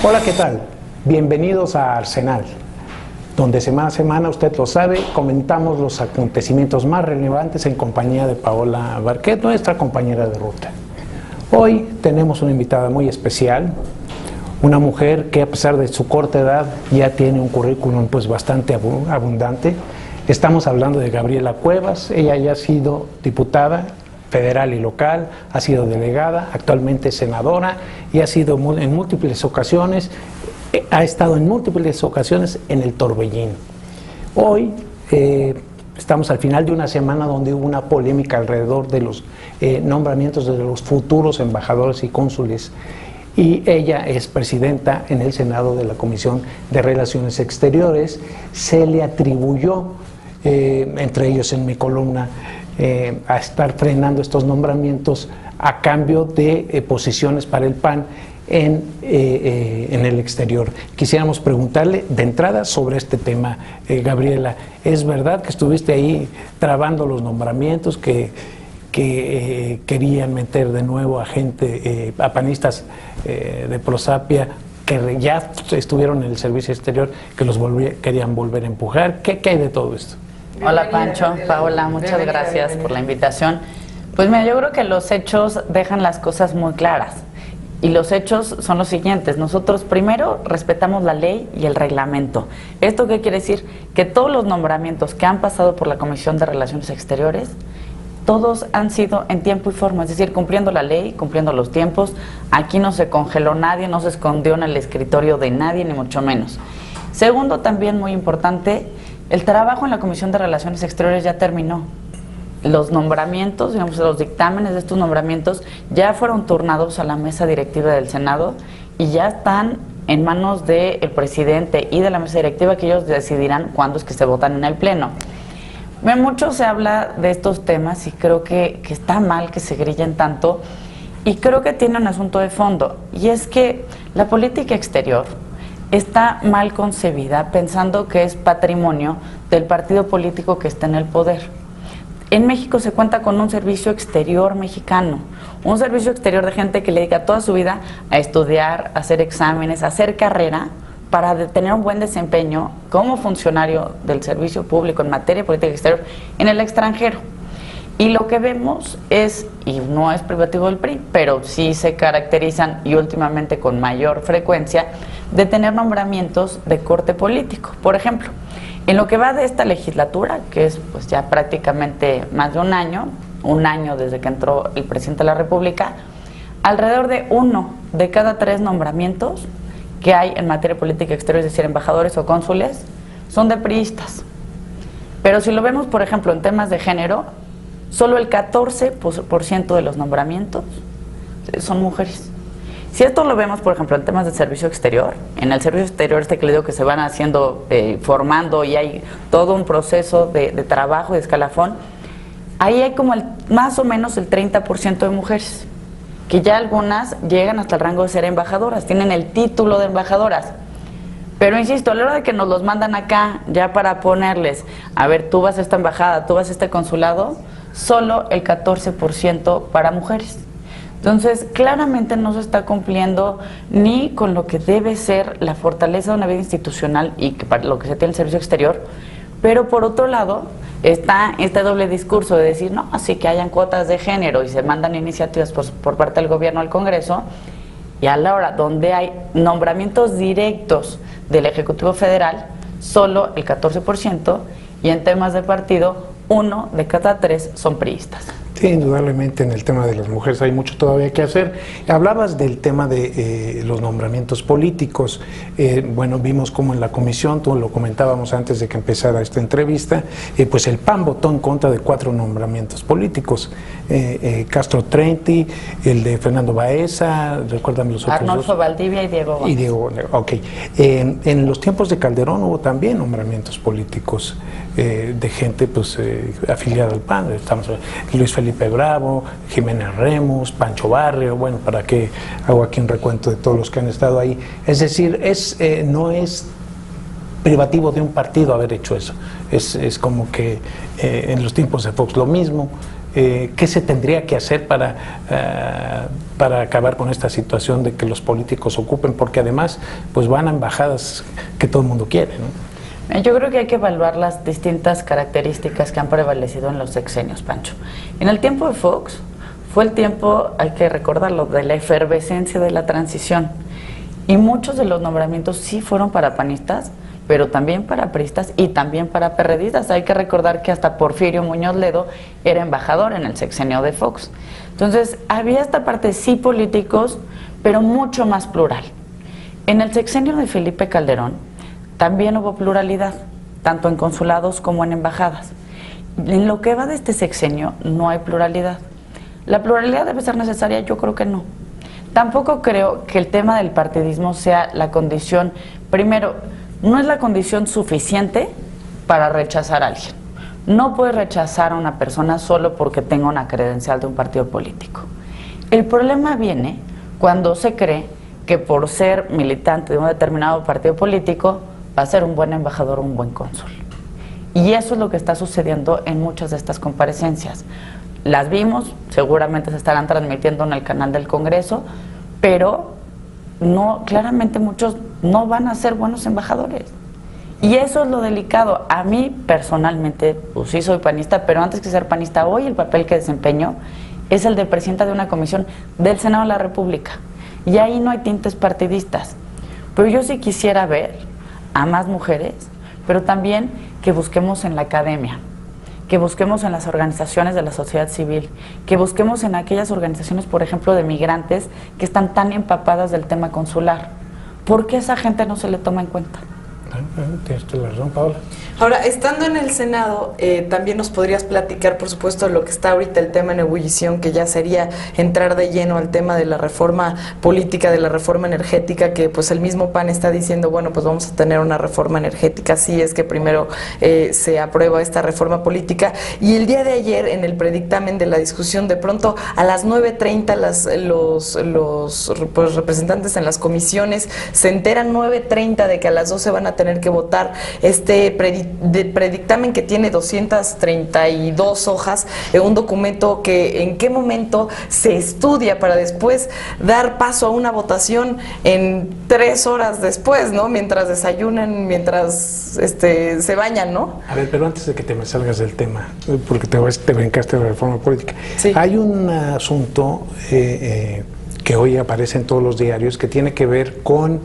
Hola, ¿qué tal? Bienvenidos a Arsenal, donde semana a semana, usted lo sabe, comentamos los acontecimientos más relevantes en compañía de Paola Barquet, nuestra compañera de ruta. Hoy tenemos una invitada muy especial, una mujer que a pesar de su corta edad ya tiene un currículum pues bastante abundante. Estamos hablando de Gabriela Cuevas. Ella ya ha sido diputada federal y local, ha sido delegada, actualmente senadora y ha sido en múltiples ocasiones, ha estado en múltiples ocasiones en el Torbellino. Hoy estamos al final de una semana donde hubo una polémica alrededor de los nombramientos de los futuros embajadores y cónsules, y ella es presidenta en el Senado de la Comisión de Relaciones Exteriores. Se le atribuyó, entre ellos en mi columna, a estar frenando estos nombramientos a cambio de posiciones para el PAN en el exterior. Quisiéramos preguntarle de entrada sobre este tema. Gabriela, ¿es verdad que estuviste ahí trabando los nombramientos, que querían meter de nuevo a gente, a panistas de Prosapia que ya estuvieron en el servicio exterior, que los querían volver a empujar? ¿Qué hay de todo esto? Hola Pancho, Paola, muchas gracias por la invitación. Pues mira, yo creo que los hechos dejan las cosas muy claras, y los hechos son los siguientes. Nosotros primero respetamos la ley y el reglamento. ¿Esto qué quiere decir? Que todos los nombramientos que han pasado por la Comisión de Relaciones Exteriores, todos han sido en tiempo y forma, es decir, cumpliendo la ley, cumpliendo los tiempos. Aquí no se congeló nadie, no se escondió en el escritorio de nadie, ni mucho menos. Segundo, también muy importante, el trabajo en la Comisión de Relaciones Exteriores ya terminó. Los nombramientos, digamos, los dictámenes de estos nombramientos ya fueron turnados a la mesa directiva del Senado y ya están en manos del presidente y de la mesa directiva, que ellos decidirán cuándo es que se votan en el Pleno. Mucho se habla de estos temas y creo que está mal que se grillen tanto, y creo que tiene un asunto de fondo, y es que la política exterior está mal concebida, pensando que es patrimonio del partido político que está en el poder. En México se cuenta con un servicio exterior mexicano, un servicio exterior de gente que le dedica toda su vida a estudiar, a hacer exámenes, a hacer carrera, para tener un buen desempeño como funcionario del servicio público en materia de política exterior en el extranjero. Y lo que vemos es, y no es privativo del PRI, pero sí se caracterizan, y últimamente con mayor frecuencia, de tener nombramientos de corte político. Por ejemplo, en lo que va de esta legislatura, que es pues ya prácticamente más de un año desde que entró el presidente de la República, alrededor de 1 de cada 3 nombramientos que hay en materia de política exterior, es decir, embajadores o cónsules, son de priistas. Pero si lo vemos, por ejemplo, en temas de género, solo el 14% de los nombramientos son mujeres. Si esto lo vemos, por ejemplo, en temas de servicio exterior, en el servicio exterior que le digo que se van haciendo, formando, y hay todo un proceso de trabajo, de escalafón, ahí hay como más o menos el 30% de mujeres, que ya algunas llegan hasta el rango de ser embajadoras, tienen el título de embajadoras. Pero insisto, a la hora de que nos los mandan acá, ya para ponerles, a ver, tú vas a esta embajada, tú vas a este consulado, solo el 14% para mujeres. Entonces, claramente no se está cumpliendo ni con lo que debe ser la fortaleza de una vida institucional y que para lo que se tiene el servicio exterior. Pero por otro lado, está este doble discurso de decir, no, así que hayan cuotas de género y se mandan iniciativas por parte del gobierno al Congreso, y a la hora donde hay nombramientos directos del Ejecutivo Federal, solo el 14%, y en temas de partido, 1 de cada 3 son priistas. Sí, indudablemente en el tema de las mujeres hay mucho todavía que hacer. Hablabas del tema de los nombramientos políticos. Bueno, vimos como en la comisión, tú lo comentábamos antes de que empezara esta entrevista, pues el PAN votó en contra de 4 nombramientos políticos. Castro Trenti, el de Fernando Baeza, recuérdame los otros Arnolfo dos. Valdivia y Diego Gómez. Y Diego, ok. En los tiempos de Calderón hubo también nombramientos políticos de gente pues afiliada al PAN. Estamos Luis Felipe Bravo, Jiménez Remus, Pancho Barrio, bueno, para qué hago aquí un recuento de todos los que han estado ahí. Es decir, no es privativo de un partido haber hecho eso. Es como que en los tiempos de Fox lo mismo, ¿qué se tendría que hacer para acabar con esta situación de que los políticos ocupen? Porque además pues van a embajadas que todo el mundo quiere, ¿no? Yo creo que hay que evaluar las distintas características que han prevalecido en los sexenios, Pancho. En el tiempo de Fox fue el tiempo, hay que recordarlo, de la efervescencia de la transición. Y muchos de los nombramientos sí fueron para panistas, pero también para priistas y también para perredistas. Hay que recordar que hasta Porfirio Muñoz Ledo era embajador en el sexenio de Fox. Entonces, había esta parte sí políticos, pero mucho más plural. En el sexenio de Felipe Calderón también hubo pluralidad, tanto en consulados como en embajadas. En lo que va de este sexenio no hay pluralidad. ¿La pluralidad debe ser necesaria? Yo creo que no. Tampoco creo que el tema del partidismo sea la condición, primero, no es la condición suficiente para rechazar a alguien. No puedes rechazar a una persona solo porque tenga una credencial de un partido político. El problema viene cuando se cree que por ser militante de un determinado partido político va a ser un buen embajador o un buen cónsul. Y eso es lo que está sucediendo en muchas de estas comparecencias. Las vimos, seguramente se estarán transmitiendo en el canal del Congreso, pero no, claramente muchos no van a ser buenos embajadores. Y eso es lo delicado. A mí personalmente, pues sí soy panista, pero antes que ser panista, hoy el papel que desempeño es el de presidenta de una comisión del Senado de la República. Y ahí no hay tintes partidistas. Pero yo sí quisiera ver a más mujeres, pero también que busquemos en la academia, que busquemos en las organizaciones de la sociedad civil, que busquemos en aquellas organizaciones, por ejemplo, de migrantes que están tan empapadas del tema consular. ¿Por qué esa gente no se le toma en cuenta? Tienes toda la razón, Paola. Ahora, estando en el Senado, también nos podrías platicar, por supuesto, lo que está ahorita el tema en ebullición, que ya sería entrar de lleno al tema de la reforma política, de la reforma energética, que pues el mismo PAN está diciendo, bueno, pues vamos a tener una reforma energética, si es que primero se aprueba esta reforma política. Y el día de ayer, en el predictamen de la discusión, de pronto a las 9:30 los pues, representantes en las comisiones se enteran 9:30 de que a las 12 van a tener que votar este predictamen que tiene 232 hojas, un documento que en qué momento se estudia para después dar paso a una votación en 3 horas después, ¿no? Mientras desayunan, mientras se bañan, ¿no? A ver, pero antes de que te me salgas del tema, porque te brincaste de la reforma política, sí. Hay un asunto que hoy aparece en todos los diarios, que tiene que ver con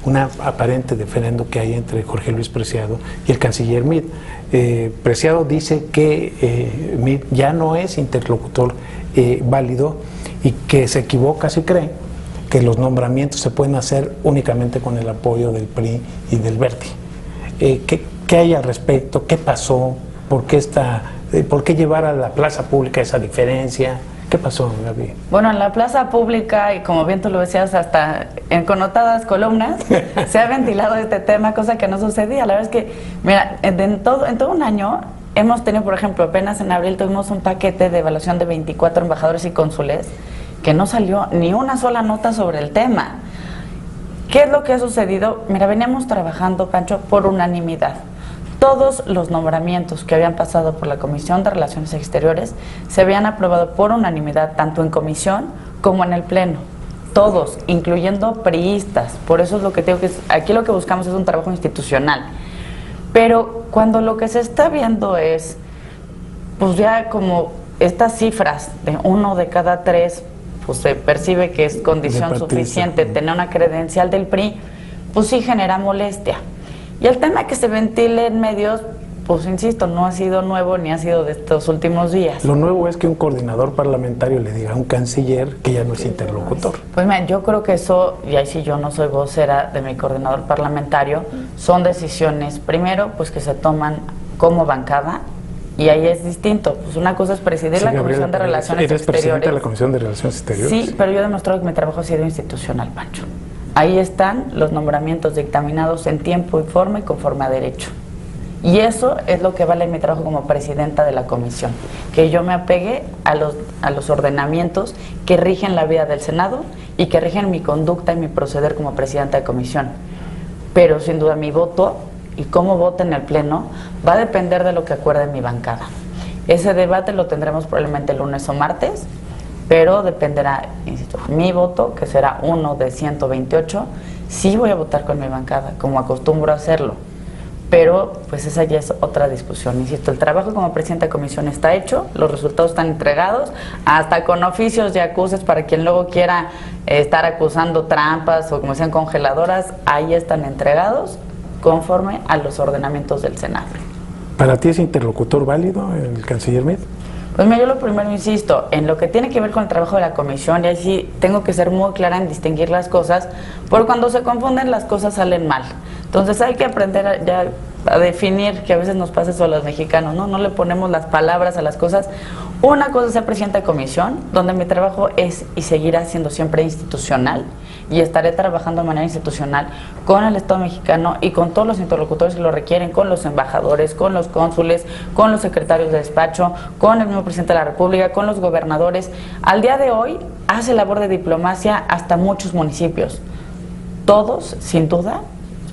una aparente diferendo que hay entre Jorge Luis Preciado y el canciller Meade. Preciado dice que Meade ya no es interlocutor válido y que se equivoca si cree que los nombramientos se pueden hacer únicamente con el apoyo del PRI y del Verde. ¿Qué hay al respecto? ¿Qué pasó? ¿Por qué llevar a la plaza pública esa diferencia? ¿Qué pasó, Gaby? Bueno, en la plaza pública, y como bien tú lo decías, hasta en connotadas columnas, se ha ventilado este tema, cosa que no sucedía. La verdad es que, mira, en todo un año hemos tenido, por ejemplo, apenas en abril tuvimos un paquete de evaluación de 24 embajadores y cónsules, que no salió ni una sola nota sobre el tema. ¿Qué es lo que ha sucedido? Mira, veníamos trabajando, Pancho, por unanimidad. Todos los nombramientos que habían pasado por la Comisión de Relaciones Exteriores se habían aprobado por unanimidad, tanto en comisión como en el Pleno. Todos, incluyendo priistas. Por eso es lo que tengo que... Aquí lo que buscamos es un trabajo institucional. Pero cuando lo que se está viendo es, pues ya como estas cifras de 1 de cada 3, pues se percibe que es condición suficiente tener una credencial del PRI, pues sí genera molestia. Y el tema que se ventile en medios, pues insisto, no ha sido nuevo ni ha sido de estos últimos días. Lo nuevo es que un coordinador parlamentario le diga a un canciller que ya no es interlocutor. Pues mira, yo creo que eso, y ahí sí yo no soy vocera de mi coordinador parlamentario, son decisiones, primero, pues que se toman como bancada, y ahí es distinto. Pues una cosa es presidir la Comisión de Relaciones Exteriores. ¿Eres presidente de la Comisión de Relaciones Exteriores? Sí, pero yo he demostrado que mi trabajo ha sido institucional, Pancho. Ahí están los nombramientos dictaminados en tiempo y forma y conforme a derecho. Y eso es lo que vale mi trabajo como presidenta de la comisión, que yo me apegue a los ordenamientos que rigen la vida del Senado y que rigen mi conducta y mi proceder como presidenta de comisión. Pero sin duda mi voto y cómo vote en el Pleno va a depender de lo que acuerde mi bancada. Ese debate lo tendremos probablemente el lunes o martes, pero dependerá, insisto, mi voto, que será uno de 128. Sí voy a votar con mi bancada, como acostumbro a hacerlo, pero pues esa ya es otra discusión. Insisto, el trabajo como presidenta de comisión está hecho, los resultados están entregados, hasta con oficios y acuses para quien luego quiera estar acusando trampas o como sean congeladoras, ahí están entregados conforme a los ordenamientos del Senado. ¿Para ti es interlocutor válido el canciller Meade? Pues mira, yo lo primero insisto, en lo que tiene que ver con el trabajo de la comisión, y ahí sí tengo que ser muy clara en distinguir las cosas, porque cuando se confunden las cosas salen mal. Entonces hay que aprender a definir, que a veces nos pasa eso a los mexicanos, ¿no? No le ponemos las palabras a las cosas. Una cosa es ser presidenta de comisión, donde mi trabajo es y seguirá siendo siempre institucional, y estaré trabajando de manera institucional con el Estado mexicano y con todos los interlocutores que lo requieren, con los embajadores, con los cónsules, con los secretarios de despacho, con el mismo presidente de la República, con los gobernadores. Al día de hoy hace labor de diplomacia hasta muchos municipios. Todos, sin duda,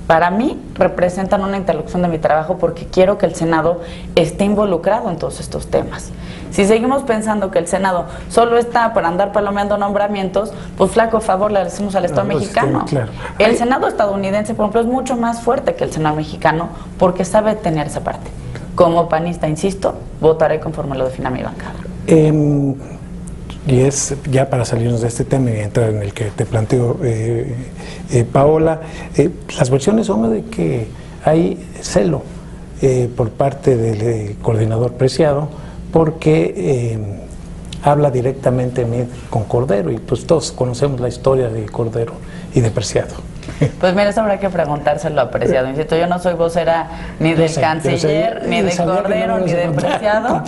para mí representan una interlocución de mi trabajo porque quiero que el Senado esté involucrado en todos estos temas. Si seguimos pensando que el Senado solo está para andar palomeando nombramientos, pues flaco favor le hacemos al Estado mexicano. Claro. El Senado estadounidense, por ejemplo, es mucho más fuerte que el Senado mexicano porque sabe tener esa parte. Como panista, insisto, votaré conforme lo defina mi bancada. Y es ya para salirnos de este tema y entrar en el que te planteo, Paola, las versiones son de que hay celo por parte del coordinador Preciado porque habla directamente con Cordero y pues todos conocemos la historia de Cordero y de Preciado. Pues mira, eso habrá que preguntárselo a Preciado. Insisto, yo no soy vocera ni del canciller, ni de Cordero, ni de Preciado.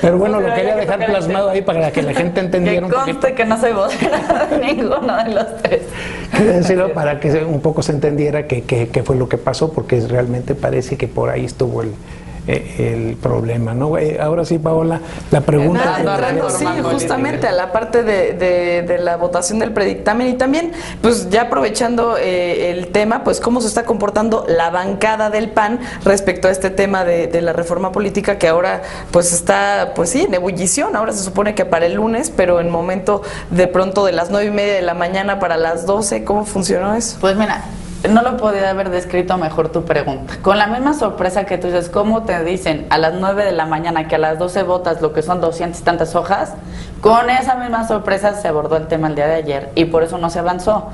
Pero bueno, lo quería dejar plasmado ahí para que la gente entendiera un poquito. Que conste que no soy vocera de ninguno de los tres. Quería decirlo para que un poco se entendiera qué fue lo que pasó, porque realmente parece que por ahí estuvo el problema, ¿no? Ahora sí, Paola, la pregunta... Entrando, sí, justamente a la parte de la votación del predictamen y también, pues ya aprovechando el tema, pues cómo se está comportando la bancada del PAN respecto a este tema de la reforma política que ahora pues está, pues sí, en ebullición. Ahora se supone que para el lunes, pero en momento de pronto de las 9:30 de la mañana para las 12, ¿cómo funcionó eso? Pues mira, no lo podía haber descrito mejor tu pregunta. Con la misma sorpresa que tú dices, ¿cómo te dicen a las 9 de la mañana que a las 12 votas lo que son 200 y tantas hojas? Con esa misma sorpresa se abordó el tema el día de ayer y por eso no se avanzó.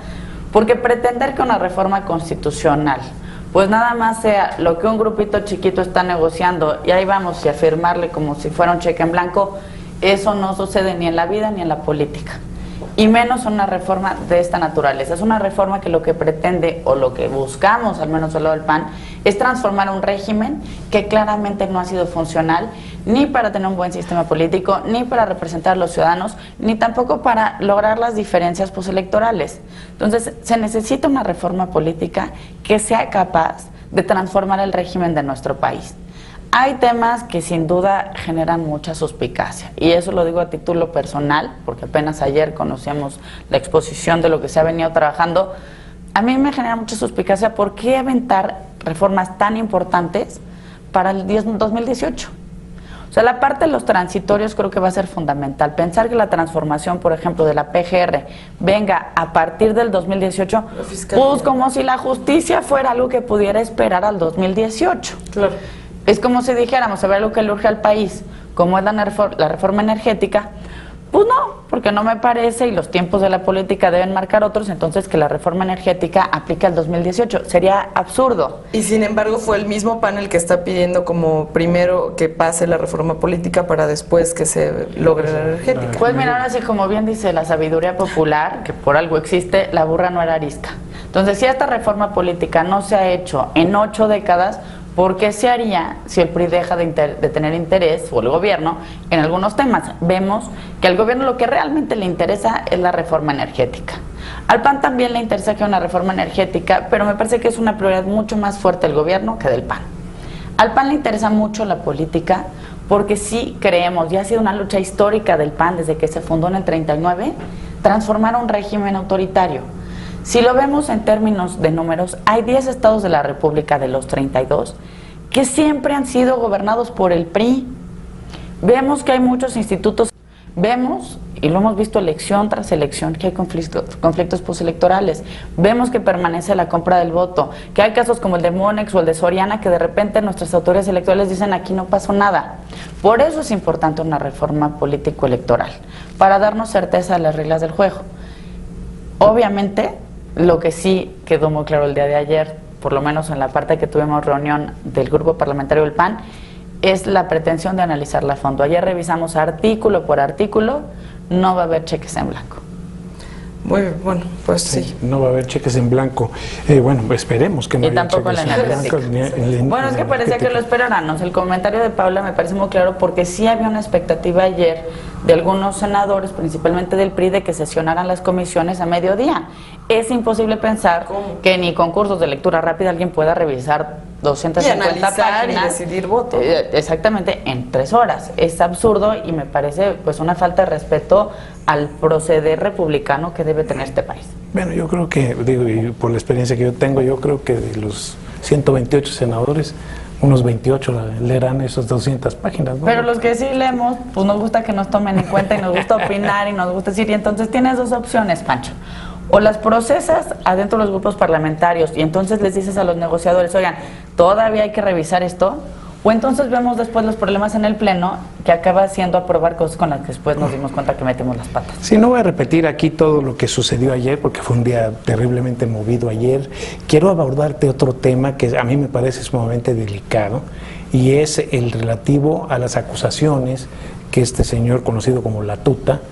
Porque pretender que una reforma constitucional, pues nada más sea lo que un grupito chiquito está negociando y ahí vamos y afirmarle como si fuera un cheque en blanco, eso no sucede ni en la vida ni en la política. Y menos una reforma de esta naturaleza. Es una reforma que lo que pretende, o lo que buscamos, al menos del lado del PAN, es transformar un régimen que claramente no ha sido funcional ni para tener un buen sistema político, ni para representar a los ciudadanos, ni tampoco para lograr las diferencias postelectorales. Entonces, se necesita una reforma política que sea capaz de transformar el régimen de nuestro país. Hay temas que sin duda generan mucha suspicacia y eso lo digo a título personal porque apenas ayer conocíamos la exposición de lo que se ha venido trabajando. A mí me genera mucha suspicacia por qué aventar reformas tan importantes para el 2018. O sea, la parte de los transitorios creo que va a ser fundamental. Pensar que la transformación, por ejemplo, de la PGR venga a partir del 2018, pues como si la justicia fuera algo que pudiera esperar al 2018. Claro. Es como si dijéramos, se ve algo que le urge al país, como es la reforma energética, pues no, porque no me parece y los tiempos de la política deben marcar otros, entonces que la reforma energética aplique al 2018. Sería absurdo. Y sin embargo fue el mismo PAN el que está pidiendo como primero que pase la reforma política para después que se logre la energética. Pues mira, ahora sí, como bien dice la sabiduría popular, que por algo existe, la burra no era arisca. Entonces, si esta reforma política no se ha hecho en 8 décadas, ¿por qué se haría si el PRI deja de tener interés, o el gobierno, en algunos temas? Vemos que al gobierno lo que realmente le interesa es la reforma energética. Al PAN también le interesa que haya una reforma energética, pero me parece que es una prioridad mucho más fuerte del gobierno que del PAN. Al PAN le interesa mucho la política porque sí creemos, y ha sido una lucha histórica del PAN desde que se fundó en el 39, transformar un régimen autoritario. Si lo vemos en términos de números, hay 10 estados de la República de los 32 que siempre han sido gobernados por el PRI. Vemos que hay muchos institutos, vemos, y lo hemos visto elección tras elección, que hay conflictos postelectorales. Vemos que permanece la compra del voto, que hay casos como el de Monex o el de Soriana, que de repente nuestras autoridades electorales dicen aquí no pasó nada. Por eso es importante una reforma político-electoral, para darnos certeza de las reglas del juego. Obviamente, lo que sí quedó muy claro el día de ayer, por lo menos en la parte que tuvimos reunión del grupo parlamentario del PAN, es la pretensión de analizarla a fondo. Ayer revisamos artículo por artículo, no va a haber cheques en blanco. Muy bien, bueno, pues sí. No va a haber cheques en blanco. Bueno, esperemos que no haya tampoco cheques en blanco. Bueno, es que parecía que lo esperáramos. El comentario de Paula me parece muy claro porque sí había una expectativa ayer de algunos senadores, principalmente del PRI, de que sesionaran las comisiones a mediodía. Es imposible pensar que ni con cursos de lectura rápida alguien pueda revisar 250 páginas y decidir voto. Exactamente, en 3 horas. Es absurdo y me parece pues una falta de respeto al proceder republicano que debe tener este país. Bueno, yo creo que, digo, y por la experiencia que yo tengo, yo creo que de los 128 senadores, unos 28 leerán esas 200 páginas, ¿no? Pero los que sí leemos, pues nos gusta que nos tomen en cuenta y nos gusta opinar y nos gusta decir, y entonces tienes 2 opciones, Pancho. O las procesas adentro de los grupos parlamentarios y entonces les dices a los negociadores, oigan, todavía hay que revisar esto, o entonces vemos después los problemas en el Pleno que acaba siendo aprobar cosas con las que después nos dimos cuenta que metemos las patas. Sí, no voy a repetir aquí todo lo que sucedió ayer porque fue un día terriblemente movido ayer. Quiero abordarte otro tema que a mí me parece sumamente delicado y es el relativo a las acusaciones que este señor conocido como La Tuta,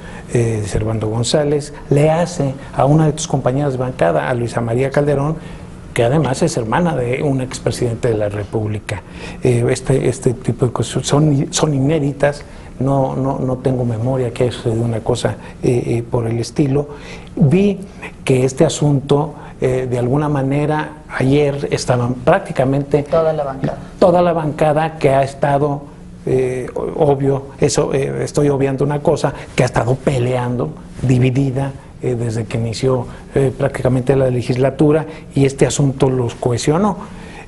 Servando González, le hace a una de tus compañeras de bancada, a Luisa María Calderón, que además es hermana de un expresidente de la República. Este tipo de cosas son inéditas, no tengo memoria que haya sucedido una cosa por el estilo. Vi que este asunto, de alguna manera, ayer estaban prácticamente toda la bancada que ha estado, estoy obviando una cosa, que ha estado peleando, dividida, desde que inició prácticamente la legislatura, y este asunto los cohesionó.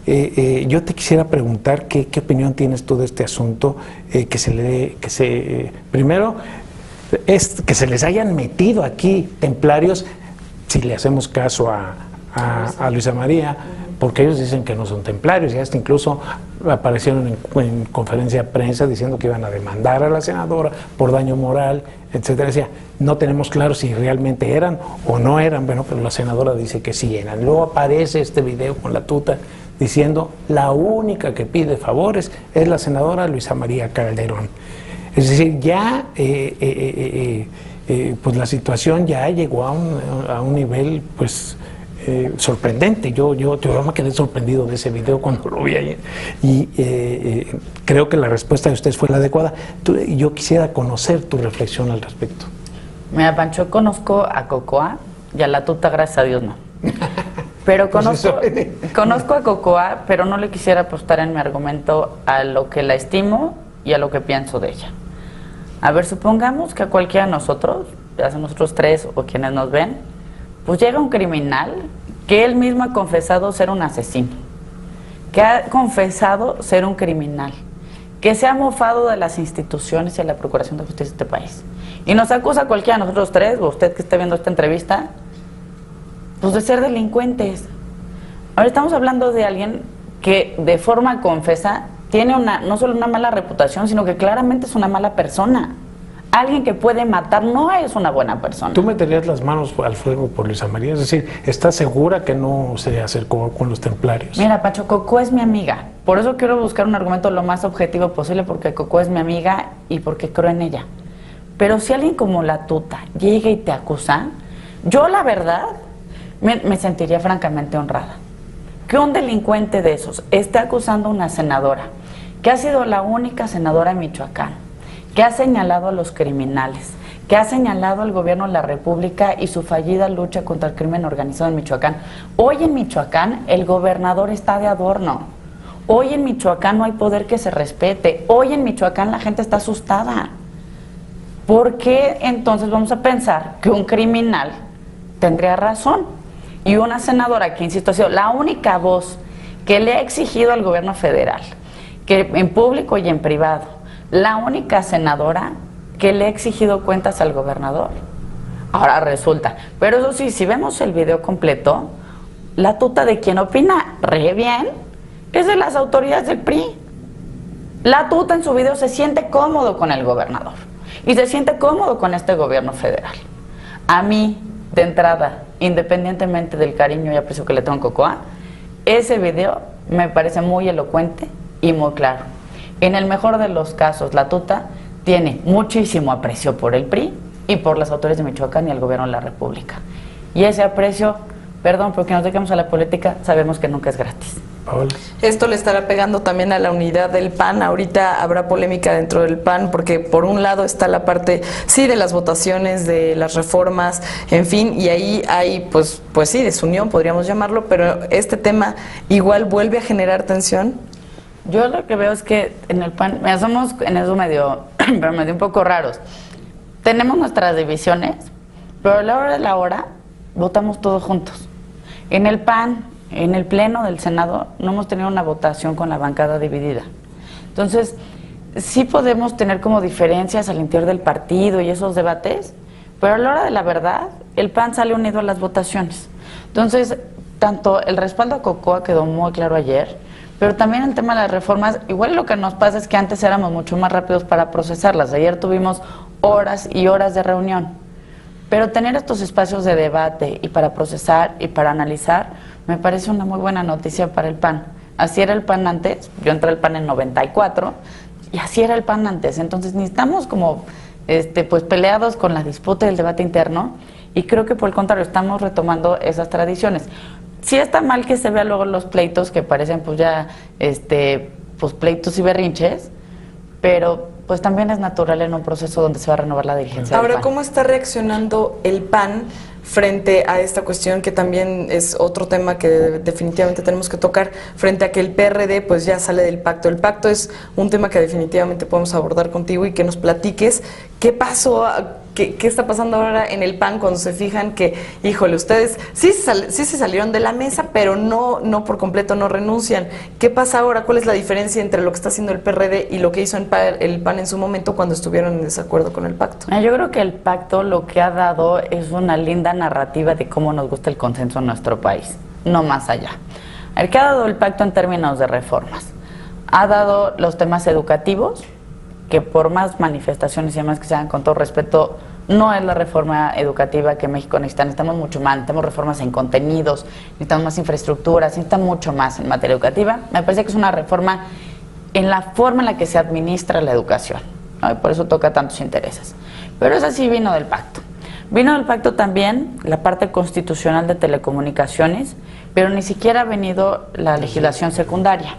Yo te quisiera preguntar qué opinión tienes tú de este asunto, primero, es que se les hayan metido aquí templarios, si le hacemos caso a Luisa María, porque ellos dicen que no son templarios, y hasta incluso aparecieron en conferencia de prensa diciendo que iban a demandar a la senadora por daño moral, etcétera. Decía, no tenemos claro si realmente eran o no eran, bueno, pero la senadora dice que sí eran. Luego aparece este video con La Tuta diciendo, la única que pide favores es la senadora Luisa María Calderón. Es decir, ya pues la situación ya llegó a un nivel, pues, sorprendente. Yo me quedé sorprendido de ese video cuando lo vi ayer y creo que la respuesta de ustedes fue la adecuada. Yo quisiera conocer tu reflexión al respecto. Mira, Pancho, conozco a Cocoa y a La Tuta, gracias a Dios no. Pero conozco a Cocoa, pero no le quisiera apostar en mi argumento a lo que la estimo y a lo que pienso de ella. A ver, supongamos que a cualquiera de nosotros, ya sea nosotros 3 o quienes nos ven, pues llega un criminal que él mismo ha confesado ser un asesino, que ha confesado ser un criminal, que se ha mofado de las instituciones y de la Procuración de Justicia de este país. Y nos acusa a cualquiera de nosotros 3, o usted que esté viendo esta entrevista, pues de ser delincuentes. Ahora estamos hablando de alguien que de forma confesa tiene no solo una mala reputación, sino que claramente es una mala persona. Alguien que puede matar no es una buena persona. ¿Tú meterías las manos al fuego por Luisa María? Es decir, ¿estás segura que no se acercó con los templarios? Mira, Pacho, Coco es mi amiga. Por eso quiero buscar un argumento lo más objetivo posible, porque Coco es mi amiga y porque creo en ella. Pero si alguien como La Tuta llega y te acusa, yo la verdad me sentiría francamente honrada. Que un delincuente de esos esté acusando a una senadora, que ha sido la única senadora de Michoacán, que ha señalado a los criminales, que ha señalado al gobierno de la República y su fallida lucha contra el crimen organizado en Michoacán. Hoy en Michoacán el gobernador está de adorno. Hoy en Michoacán no hay poder que se respete. Hoy en Michoacán la gente está asustada. ¿Por qué entonces vamos a pensar que un criminal tendría razón? Y una senadora que, insisto, ha sido la única voz que le ha exigido al gobierno federal, que en público y en privado la única senadora que le ha exigido cuentas al gobernador. Ahora resulta, pero eso sí, si vemos el video completo, la tuta de quien opina re bien es de las autoridades del PRI. La tuta en su video se siente cómodo con el gobernador y se siente cómodo con este gobierno federal. A mí, de entrada, independientemente del cariño y aprecio que le tengo a Cocoa, ese video me parece muy elocuente y muy claro. En el mejor de los casos, la tuta tiene muchísimo aprecio por el PRI y por las autoridades de Michoacán y el gobierno de la República. Y ese aprecio, perdón, porque nos dediquemos a la política, sabemos que nunca es gratis. Paola. Esto le estará pegando también a la unidad del PAN. Ahorita habrá polémica dentro del PAN porque por un lado está la parte, sí, de las votaciones, de las reformas, en fin, y ahí hay, pues sí, desunión, podríamos llamarlo, pero este tema igual vuelve a generar tensión. Yo lo que veo es que en el PAN, mira, somos en eso medio un poco raros. Tenemos nuestras divisiones, pero a la hora de la hora votamos todos juntos. En el PAN, en el pleno del Senado, no hemos tenido una votación con la bancada dividida. Entonces, sí podemos tener como diferencias al interior del partido y esos debates, pero a la hora de la verdad, el PAN sale unido a las votaciones. Entonces, tanto el respaldo a Cocoa quedó muy claro ayer, pero también el tema de las reformas, igual lo que nos pasa es que antes éramos mucho más rápidos para procesarlas. Ayer tuvimos horas y horas de reunión, pero tener estos espacios de debate y para procesar y para analizar me parece una muy buena noticia para el PAN. Así era el PAN antes, yo entré al PAN en 94 y así era el PAN antes. Entonces ni estamos como pues peleados con la disputa y el debate interno, y creo que por el contrario estamos retomando esas tradiciones. Sí está mal que se vea luego los pleitos que parecen pues ya pues pleitos y berrinches, pero pues también es natural en un proceso donde se va a renovar la dirigencia. Ahora, del PAN. ¿cómo está reaccionando el PAN frente a esta cuestión, que también es otro tema que definitivamente tenemos que tocar, frente a que el PRD pues ya sale del pacto? El pacto es un tema que definitivamente podemos abordar contigo y que nos platiques qué pasó, qué está pasando ahora en el PAN cuando se fijan que, híjole, ustedes sí se salieron de la mesa, pero no por completo, no renuncian. ¿Qué pasa ahora? ¿Cuál es la diferencia entre lo que está haciendo el PRD y lo que hizo el PAN en su momento cuando estuvieron en desacuerdo con el pacto? Yo creo que el pacto lo que ha dado es una linda narrativa de cómo nos gusta el consenso en nuestro país, no más allá. ¿Qué ha dado el pacto en términos de reformas? Ha dado los temas educativos, que por más manifestaciones y demás que se hagan, con todo respeto, no es la reforma educativa que México necesita. Necesitamos mucho más, necesitamos reformas en contenidos, necesitamos más infraestructuras, necesitamos mucho más en materia educativa. Me parece que es una reforma en la forma en la que se administra la educación, ¿no? Y por eso toca tantos intereses. Pero eso sí vino del pacto. Vino del pacto también la parte constitucional de telecomunicaciones, pero ni siquiera ha venido la legislación secundaria.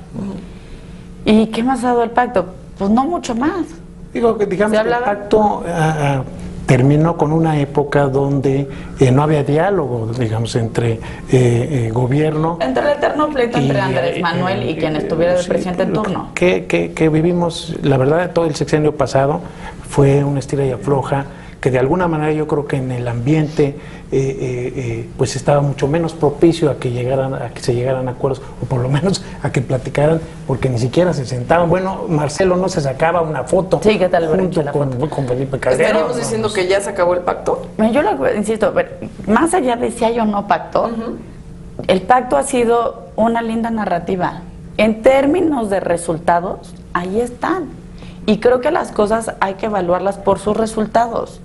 ¿Y qué más ha dado el pacto? Pues no mucho más. Digamos que el pacto terminó con una época donde no había diálogo, digamos, entre gobierno... Entre el eterno pleito entre Andrés Manuel y quien estuviera de presidente en turno. Que vivimos, la verdad, todo el sexenio pasado fue una estira y afloja, que de alguna manera yo creo que en el ambiente pues estaba mucho menos propicio a que se llegaran a acuerdos, o por lo menos a que platicaran, porque ni siquiera se sentaban. Bueno, Marcelo no se sacaba una foto, sí, ¿qué tal junto con Felipe Calderón. ¿Estaríamos diciendo que ya se acabó el pacto? Yo insisto, más allá de si hay o no pacto, el pacto ha sido una linda narrativa. En términos de resultados, ahí están. Y creo que las cosas hay que evaluarlas por sus resultados.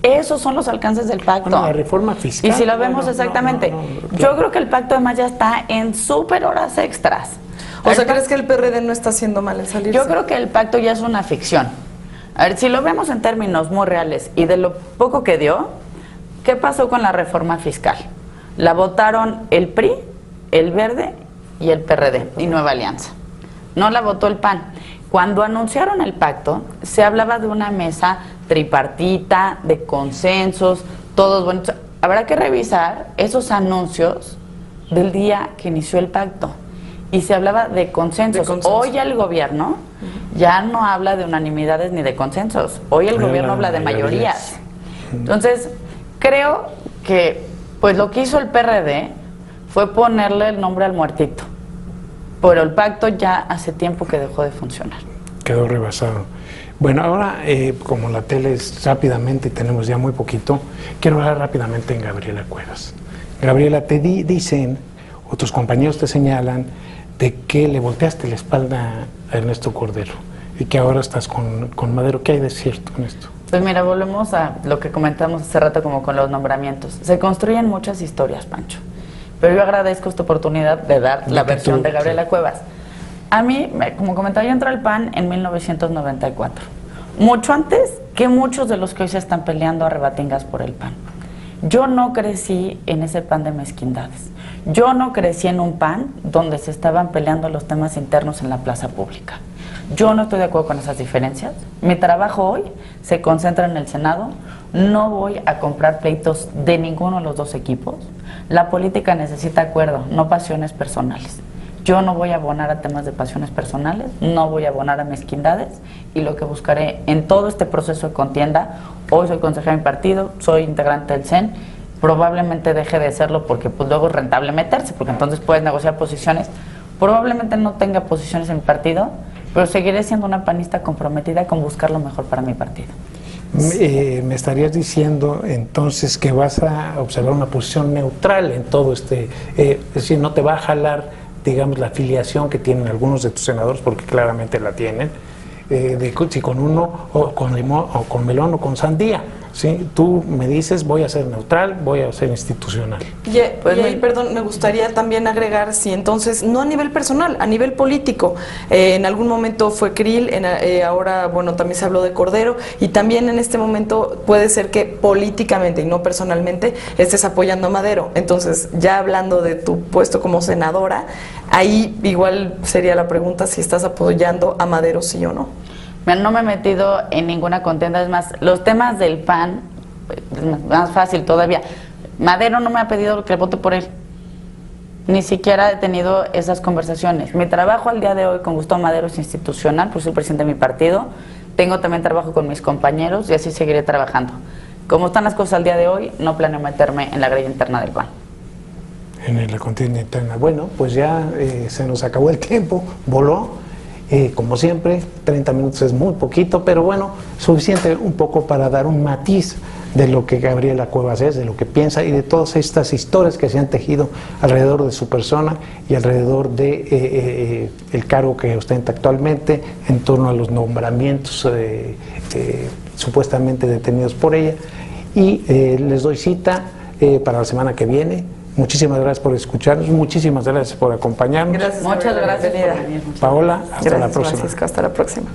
Esos son los alcances del pacto. Bueno, la reforma fiscal. Y si lo vemos exactamente, yo creo que el pacto además ya está en súper horas extras. O sea, ¿crees que el PRD no está haciendo mal en salirse? Yo creo que el pacto ya es una ficción. A ver, si lo vemos en términos muy reales y de lo poco que dio, ¿qué pasó con la reforma fiscal? La votaron el PRI, el Verde y el PRD y Nueva Alianza. No la votó el PAN. Cuando anunciaron el pacto, se hablaba de una mesa tripartita, de consensos, todos buenos. Habrá que revisar esos anuncios del día que inició el pacto. Y se hablaba de consensos. Hoy ya el gobierno ya no habla de unanimidades ni de consensos. Hoy el gobierno habla de mayorías. Entonces, creo que pues lo que hizo el PRD fue ponerle el nombre al muertito. Pero el pacto ya hace tiempo que dejó de funcionar. Quedó rebasado. Bueno, ahora, como la tele es rápidamente y tenemos ya muy poquito, quiero hablar rápidamente en Gabriela Cuevas. Gabriela, te dicen, o tus compañeros te señalan, de que le volteaste la espalda a Ernesto Cordero y que ahora estás con Madero. ¿Qué hay de cierto en esto? Pues mira, volvemos a lo que comentamos hace rato como con los nombramientos. Se construyen muchas historias, Pancho, pero yo agradezco esta oportunidad de dar la versión de Gabriela Cuevas. A mí, como comentaba, yo entré al PAN en 1994, mucho antes que muchos de los que hoy se están peleando a rebatingas por el PAN. Yo no crecí en ese PAN de mezquindades. Yo no crecí en un PAN donde se estaban peleando los temas internos en la plaza pública. Yo no estoy de acuerdo con esas diferencias. Mi trabajo hoy se concentra en el Senado. No voy a comprar pleitos de ninguno de los dos equipos. La política necesita acuerdo, no pasiones personales. Yo no voy a abonar a temas de pasiones personales, no voy a abonar a mezquindades, y lo que buscaré en todo este proceso de contienda, hoy soy consejera de mi partido, soy integrante del CEN, probablemente deje de serlo porque pues luego es rentable meterse, porque entonces puedes negociar posiciones, probablemente no tenga posiciones en mi partido, pero seguiré siendo una panista comprometida con buscar lo mejor para mi partido. Me estarías diciendo entonces que vas a observar una posición neutral en todo este, es decir, no te va a jalar, digamos, la afiliación que tienen algunos de tus senadores, porque claramente la tienen, si con uno, o con limón, o con melón, o con sandía, ¿sí? Tú me dices, voy a ser neutral, voy a ser institucional. Y ahí, perdón, me gustaría también agregar, si entonces, no a nivel personal, a nivel político, en algún momento fue Krill, ahora, bueno, también se habló de Cordero, y también en este momento puede ser que políticamente y no personalmente estés apoyando a Madero. Entonces, ya hablando de tu puesto como senadora, ahí igual sería la pregunta si estás apoyando a Madero, sí o no. No me he metido en ninguna contienda, es más, los temas del PAN, es más fácil todavía. Madero no me ha pedido que vote por él, ni siquiera he tenido esas conversaciones. Mi trabajo al día de hoy con Gustavo Madero es institucional, pues soy presidente de mi partido, tengo también trabajo con mis compañeros y así seguiré trabajando. Como están las cosas al día de hoy, no planeo meterme en la grilla interna del PAN. En la contienda interna. Bueno, pues ya se nos acabó el tiempo, voló. Como siempre, 30 minutos es muy poquito, pero bueno, suficiente un poco para dar un matiz de lo que Gabriela Cuevas es, de lo que piensa y de todas estas historias que se han tejido alrededor de su persona y alrededor de el cargo que ostenta actualmente, en torno a los nombramientos supuestamente detenidos por ella. Y les doy cita para la semana que viene. Muchísimas gracias por escucharnos, muchísimas gracias por acompañarnos. Gracias, muchas gracias por venir. Paola, hasta la próxima. Francisco, hasta la próxima.